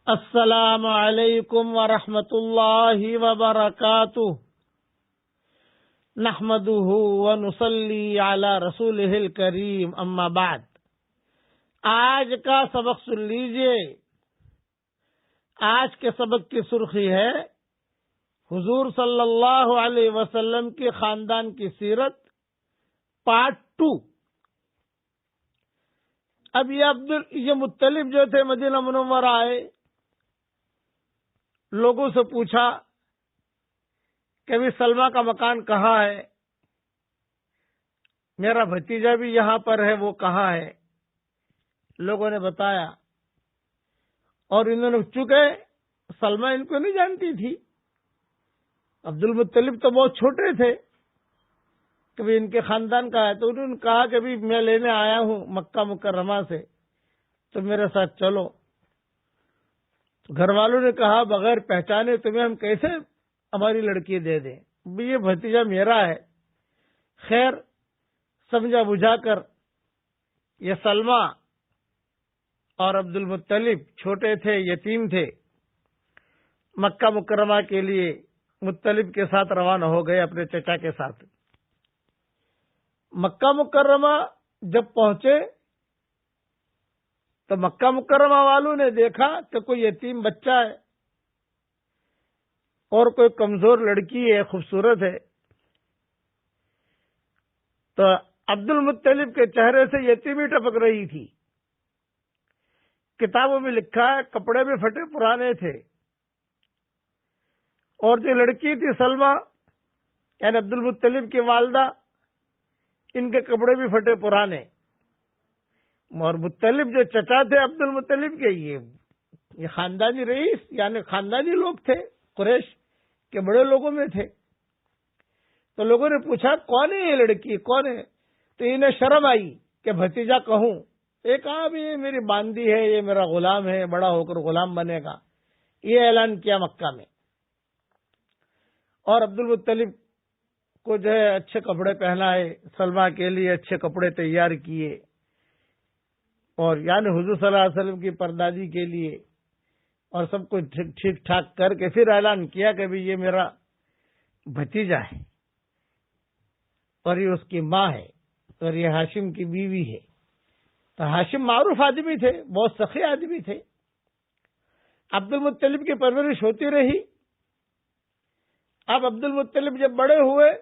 السلام علیکم ورحمۃ اللہ وبرکاتہ نحمده ونصلی علی رسولہ الکریم اما بعد۔ آج کا سبق سن لیجئے۔ آج کے سبق کی سرخی ہے حضور صلی اللہ علیہ وسلم کے خاندان کی سیرت پارٹ 2۔ اب یہ مطلب جو تھے مدینہ منورہ آئے، لوگوں سے پوچھا کہ ابھی سلمہ کا مکان کہاں ہے، میرا بھتیجا بھی یہاں پر ہے، وہ کہاں ہے؟ لوگوں نے بتایا، اور انہوں نے چونکہ سلمہ ان کو نہیں جانتی تھی، عبد المطلب تو بہت چھوٹے تھے، کبھی ان کے خاندان کا ہے، تو انہوں نے کہا کہ ابھی میں لینے آیا ہوں مکہ مکرمہ سے، تو میرے ساتھ چلو۔ تو گھر والوں نے کہا بغیر پہچانے تمہیں ہم کیسے ہماری لڑکی دے دیں؟ یہ بھتیجا میرا ہے۔ خیر، سمجھا بجھا کر یہ سلمہ اور عبد المطلب چھوٹے تھے، یتیم تھے، مکہ مکرمہ کے لیے مطلب کے ساتھ روانہ ہو گئے اپنے چچا کے ساتھ۔ مکہ مکرمہ جب پہنچے تو مکہ مکرمہ والوں نے دیکھا کہ کوئی یتیم بچہ ہے اور کوئی کمزور لڑکی ہے، خوبصورت ہے۔ تو عبد المطلب کے چہرے سے یتیمی ٹپک رہی تھی۔ کتابوں میں لکھا ہے کپڑے بھی پھٹے پرانے تھے، اور جو لڑکی تھی سلمہ یعنی عبد المطلب کی والدہ، ان کے کپڑے بھی پھٹے پرانے۔ اور مطلب جو چچا تھے عبد المطلب کے، یہ خاندانی رئیس یعنی خاندانی لوگ تھے، قریش کے بڑے لوگوں میں تھے۔ تو لوگوں نے پوچھا کون ہے یہ لڑکی، کون ہے؟ تو انہیں شرم آئی کہ بھتیجا کہوں۔ ایک بھی یہ میری باندی ہے، یہ میرا غلام ہے، بڑا ہو کر غلام بنے گا، یہ اعلان کیا مکہ میں۔ اور عبد المطلب کو جو ہے اچھے کپڑے پہنائے، سلمہ کے لیے اچھے کپڑے تیار کیے، اور یعنی حضور صلی اللہ علیہ وسلم کی پردازی کے لیے، اور سب کچھ ٹھیک ٹھاک کر کے پھر اعلان کیا کہ بھی یہ میرا بھتیجا ہے، اور یہ اس کی ماں ہے، اور یہ ہاشم کی بیوی ہے۔ تو ہاشم معروف آدمی تھے، بہت سخی آدمی تھے۔ عبد المطلب کی پرورش ہوتی رہی۔ اب عبد المطلب جب بڑے ہوئے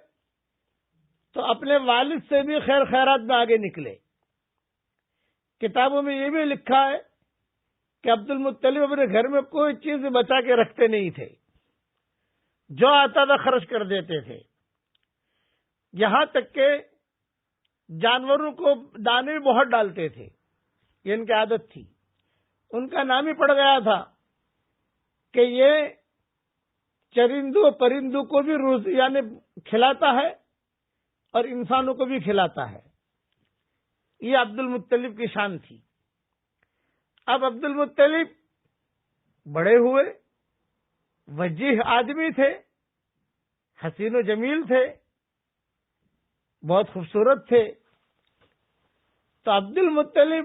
تو اپنے والد سے بھی خیر خیرات میں آگے نکلے۔ کتابوں میں یہ بھی لکھا ہے کہ عبد المطلب اپنے گھر میں کوئی چیز بچا کے رکھتے نہیں تھے، جو آتا تھا خرچ کر دیتے تھے۔ یہاں تک کہ جانوروں کو دانے بھی بہت ڈالتے تھے، یہ ان کی عادت تھی۔ ان کا نام ہی پڑ گیا تھا کہ یہ چرندوں پرندوں کو بھی روز یعنی کھلاتا ہے اور انسانوں کو بھی کھلاتا ہے۔ یہ عبد المطلب کی شان تھی۔ اب عبد المطلب بڑے ہوئے، وجیح آدمی تھے، حسین و جمیل تھے، بہت خوبصورت تھے۔ تو عبد المطلب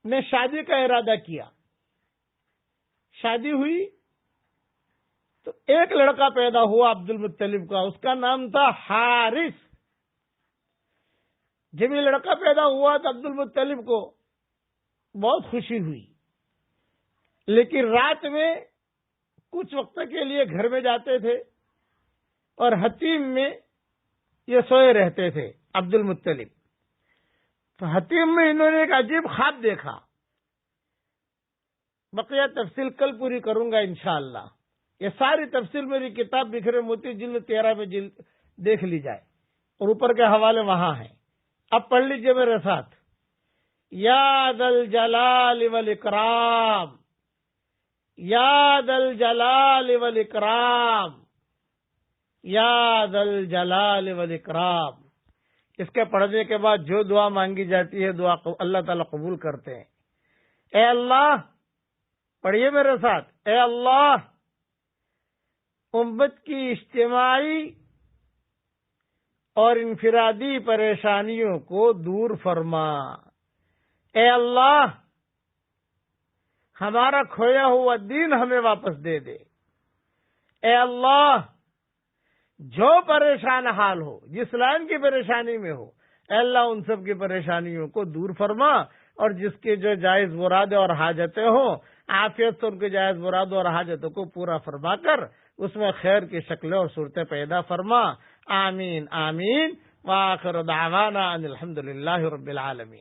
نے شادی کا ارادہ کیا۔ شادی ہوئی تو ایک لڑکا پیدا ہوا عبد المطلب کا، اس کا نام تھا حارث۔ جب یہ لڑکا پیدا ہوا تو عبد المطلب کو بہت خوشی ہوئی، لیکن رات میں کچھ وقت کے لیے گھر میں جاتے تھے اور حتیم میں یہ سوئے رہتے تھے عبد المطلب۔ تو حتیم میں انہوں نے ایک عجیب خواب دیکھا۔ بقیہ تفصیل کل پوری کروں گا انشاءاللہ۔ یہ ساری تفصیل میری کتاب بکھرے موتی جلد 13 میں دیکھ لی جائے، اور اوپر کے حوالے وہاں ہیں۔ اب پڑھ لیجئے میرے ساتھ۔ یا ذا الجلال والاکرام، یا ذا الجلال والاکرام، یا ذا الجلال والاکرام۔ اس کے پڑھنے کے بعد جو دعا مانگی جاتی ہے دعا اللہ تعالیٰ قبول کرتے ہیں۔ اے اللہ، پڑھیے میرے ساتھ، اے اللہ، امت کی اجتماعی اور انفرادی پریشانیوں کو دور فرما۔ اے اللہ، ہمارا کھویا ہوا دین ہمیں واپس دے دے۔ اے اللہ، جو پریشان حال ہو، جس لائن کی پریشانی میں ہو، اے اللہ ان سب کی پریشانیوں کو دور فرما، اور جس کے جو جائز مرادیں اور حاجتیں ہوں، عافیت سے ان کے جائز مرادوں اور حاجتوں کو پورا فرما کر اس میں خیر کی شکلیں اور صورتیں پیدا فرما۔ آمین آمین۔ وآخر دعوانا ان الحمد للہ رب العالمین۔